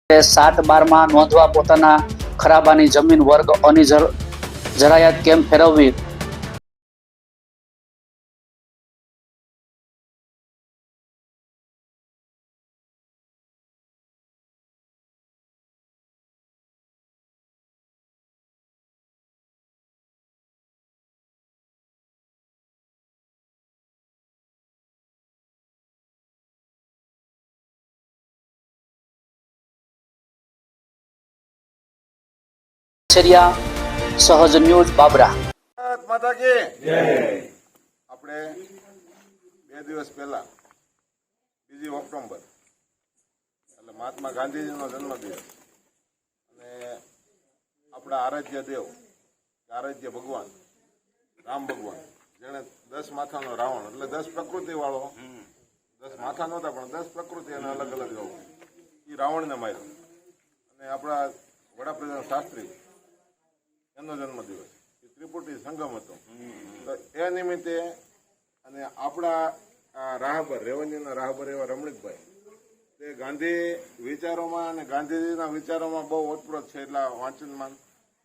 7-12 માં નોંધવા પોતાના ખરાબાની જમીન વર્ગ અની જરાયત કેમ ફેરવવી? સહજ ન્યૂઝ બાબરા. માતા કી જય. આપણે 2 દિવસ પહેલા 2 ઓક્ટોબર એટલે મહાત્મા ગાંધીજીનો જન્મદિવસ અને આપણા આરાધ્ય દેવ આરાધ્ય ભગવાન રામ ભગવાન જેણે 10 માથાનો રાવણ એટલે 10 પ્રકૃતિ વાળો 10 માથા નહોતા પણ 10 પ્રકૃતિ અને અલગ અલગ એ રાવણને માર્યો અને આપણા વડાપ્રધાન શાસ્ત્રી એનો જન્મદિવસ ત્રિપુટી સંગમ હતો. તો એ નિમિત્તે અને આપણા રાહબર રેવન્યુના રાહબર એવા રમણીકભાઈ તે ગાંધી વિચારોમાં અને ગાંધીજીના વિચારોમાં બહુ ઓતપ્રોત છે એટલા વાંચનમાં.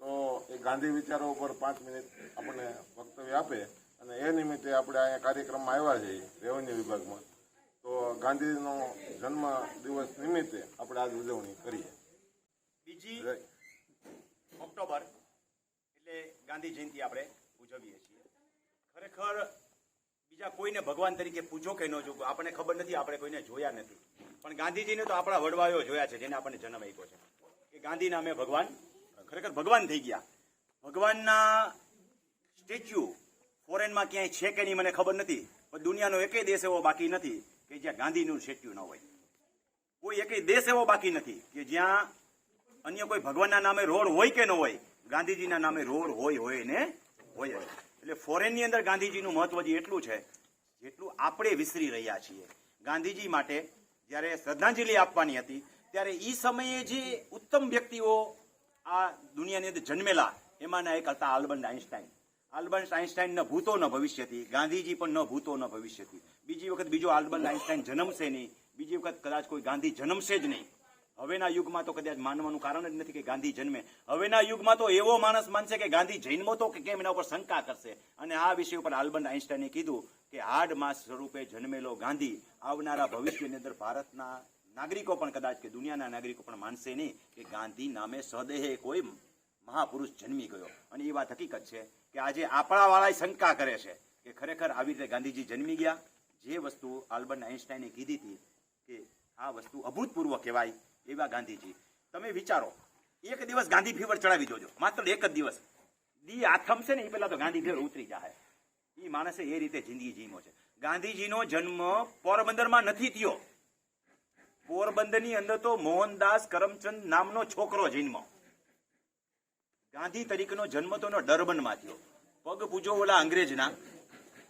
તો એ ગાંધી વિચારો ઉપર 5 મિનિટ આપણને વક્તવ્ય આપે અને એ નિમિત્તે આપણે અહીંયા કાર્યક્રમમાં આવ્યા છીએ રેવન્યુ વિભાગમાં. તો ગાંધીજીનો જન્મ દિવસ નિમિત્તે આપણે આજ ઉજવણી કરીએ. 2 ઓક્ટોબર એટલે ગાંધી જયંતિ આપણે ઉજવીએ છીએ. ખરેખર બીજા કોઈને ભગવાન તરીકે પૂજો કે ન જો આપણને ખબર નથી, આપણે કોઈને જોયા નથી, પણ ગાંધીજીને તો આપણા વડવાઓ જોયા છે જેને આપણને જન્મ આપ્યો છે. કે ગાંધી નામે ભગવાન ખરેખર ભગવાન થઈ ગયા. ભગવાનના સ્ટેચ્યુ ફોરેનમાં ક્યાંય છે કે નહીં મને ખબર નથી, પણ દુનિયાનો એકેય દેશ એવો બાકી નથી કે જ્યાં ગાંધીનું સ્ટેચ્યુ ન હોય. કોઈ એકેય દેશ એવો બાકી નથી કે જ્યાં અન્ય કોઈ ભગવાનના નામે રોડ હોય કે ન હોય, ગાંધીજીના નામે રોડ હોય ને હોય. એટલે ફોરેનની અંદર ગાંધીજીનું મહત્વ જ એટલું છે જેટલું આપણે વિસરી રહ્યા છીએ. ગાંધીજી માટે જ્યારે શ્રદ્ધાંજલિ આપવાની હતી ત્યારે એ સમયે જે ઉત્તમ વ્યક્તિઓ આ દુનિયાની અંદર જન્મેલા એમાંના એક હતા આલ્બર્ટ આઇન્સ્ટાઈન. આલ્બર્ટ આઇન્સ્ટાઈન ન ભૂતો ન ભવિષ્યથી, ગાંધીજી પણ ન ભૂતો ન ભવિષ્યથી. બીજી વખત બીજો આલ્બર્ટ આઇન્સ્ટાઈન જન્મશે નહીં, બીજી વખત કદાચ કોઈ ગાંધી જન્મશે જ નહીં. હવેના યુગમાં તો કદાચ માનવાનું કારણ જ નથી કે ગાંધી જન્મે. હવેના યુગમાં તો એવો માણસ માનશે કે ગાંધી જન્મો તો કે કેમ, એના ઉપર શંકા કરશે. અને આ વિષય ઉપર આલ્બર્ટ આઇન્સ્ટાઈને કીધું કે હાડ માસ સ્વરૂપે જન્મેલો ગાંધી આવનારા ભવિષ્યની અંદર ભારતના નાગરિકો પણ કદાચ કે દુનિયાના નાગરિકો પણ માનશે નહીં કે ગાંધી નામે સદેહે કોઈ મહાપુરુષ જન્મી ગયો. અને એ વાત હકીકત છે કે આજે આપણા વાળા શંકા કરે છે કે ખરેખર આવી રીતે ગાંધીજી જન્મી ગયા. જે વસ્તુ આલ્બર્ટ આઇન્સ્ટાઈને કીધી હતી કે આ વસ્તુ અભૂતપૂર્વ કહેવાય એવા ગાંધીજી. તમે વિચારો, એક દિવસ ગાંધી ફીવર ચડાવી જોજો, માત્ર એક જ દિવસ. દી આથમ છે ને એ પેલા તો ગાંધી ફીવર ઉતરી જાય. એ માણસે એ રીતે જિંદગી જીવ્યો છે. ગાંધીજીનો જન્મ પોરબંદરમાં નથી થયો. પોરબંદરની અંદર તો મોહનદાસ કરમચંદ નામનો છોકરો જન્મ્યો. ગાંધી તરીકેનો જન્મ તો ડરબનમાં થયો. પગ પૂજો ઓલા અંગ્રેજના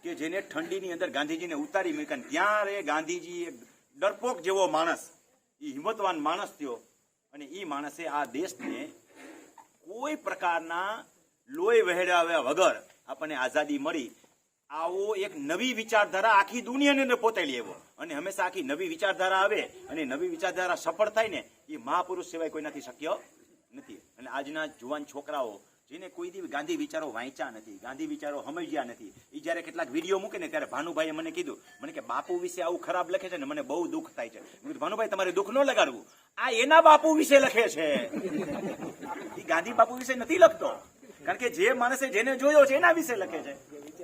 કે જેને ઠંડીની અંદર ગાંધીજીને ઉતારી મૂક્યા. ત્યારે ગાંધીજી એક ડરપોક જેવો માણસ, એ હિંમતવાન માણસ થયો અને એ માણસે આ દેશને કોઈ પ્રકારના લોહી વહેડાવ્યા વગર આપણને આઝાદી મળી. આવો એક નવી વિચારધારા આખી દુનિયાની અંદર પોતેલી આવ્યો. અને હંમેશા આખી નવી વિચારધારા આવે અને નવી વિચારધારા સફળ થાય ને એ મહાપુરુષ સિવાય કોઈનાથી શક્ય નથી. અને આજના જુવાન છોકરાઓ જેને કોઈ દી ગાંધી વિચારો વાંચ્યા નથી, ગાંધી વિચારો સમજ્યા નથી, એ જયારે કેટલાક વિડીયો મૂકે ને ત્યારે ભાનુભાઈએ મને કીધું, મને કે બાપુ વિશે આવું ખરાબ લખે છે ને મને બહુ દુઃખ થાય છે. ભાનુભાઈ તમારે દુઃખ ન લગાડવું, આ એના બાપુ વિશે લખે છે, એ ગાંધી બાપુ વિશે નથી લખતો. કારણ કે જે માણસે જેને જોયો છે એના વિશે લખે છે,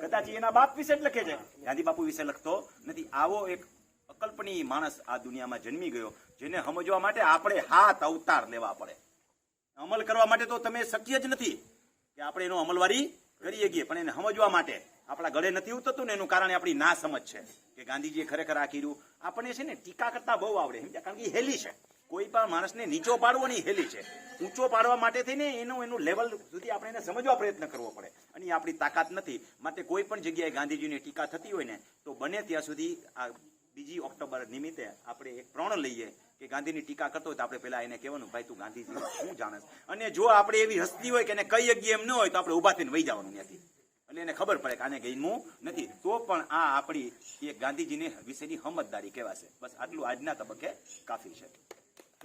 કદાચ એના બાપ વિશે જ લખે છે, ગાંધી બાપુ વિશે લખતો નથી. આવો એક અકલ્પનીય માણસ આ દુનિયામાં જન્મી ગયો જેને સમજવા માટે આપણે 7 અવતાર લેવા પડે. અમલ કરવા માટે તો તમે શક્ય જ નથી કે આપણે એનો અમલવારી કરી શકીએ, પણ એને સમજવા માટે આપણા ગળે નથી ઉતરતું ને એનું કારણ આપણી ના સમજ છે કે ગાંધીજીએ ખરેખર આ કર્યું. આપણને છે ને ટીકા કરતા બહુ આવડે, કારણ કે હેલી છે. કોઈ પણ માણસને નીચો પાડવો નહીં હેલી છે. ઊંચો પાડવા માટે થઈને એનું લેવલ સુધી આપણે એને સમજવા પ્રયત્ન કરવો પડે અને એ આપણી તાકાત નથી. માટે કોઈ પણ જગ્યાએ ગાંધીજીની ટીકા થતી હોય ને તો બને ત્યાં સુધી આ 2 ઓક્ટોબર નિમિત્તે આપણે એક પ્રણ લઈએ કે ગાંધીની ટીકા કરતો હોય તો આપણે પેલા એને કહેવાનું, ભાઈ તું ગાંધીજી શું જાણસ. અને જો આપણે એવી હસ્તી હોય કે એને કઈ જગ્યાએ એમ ન હોય તો આપણે ઉભા થઈને વહી જવાનું ત્યાંથી. એટલે એને ખબર પડે કે આને ગઈમું નથી. તો પણ આ આપણી એક ગાંધીજીને વિશેની સમજદારી કહેવાશે. બસ આટલું આજના તબક્કે કાફી છે.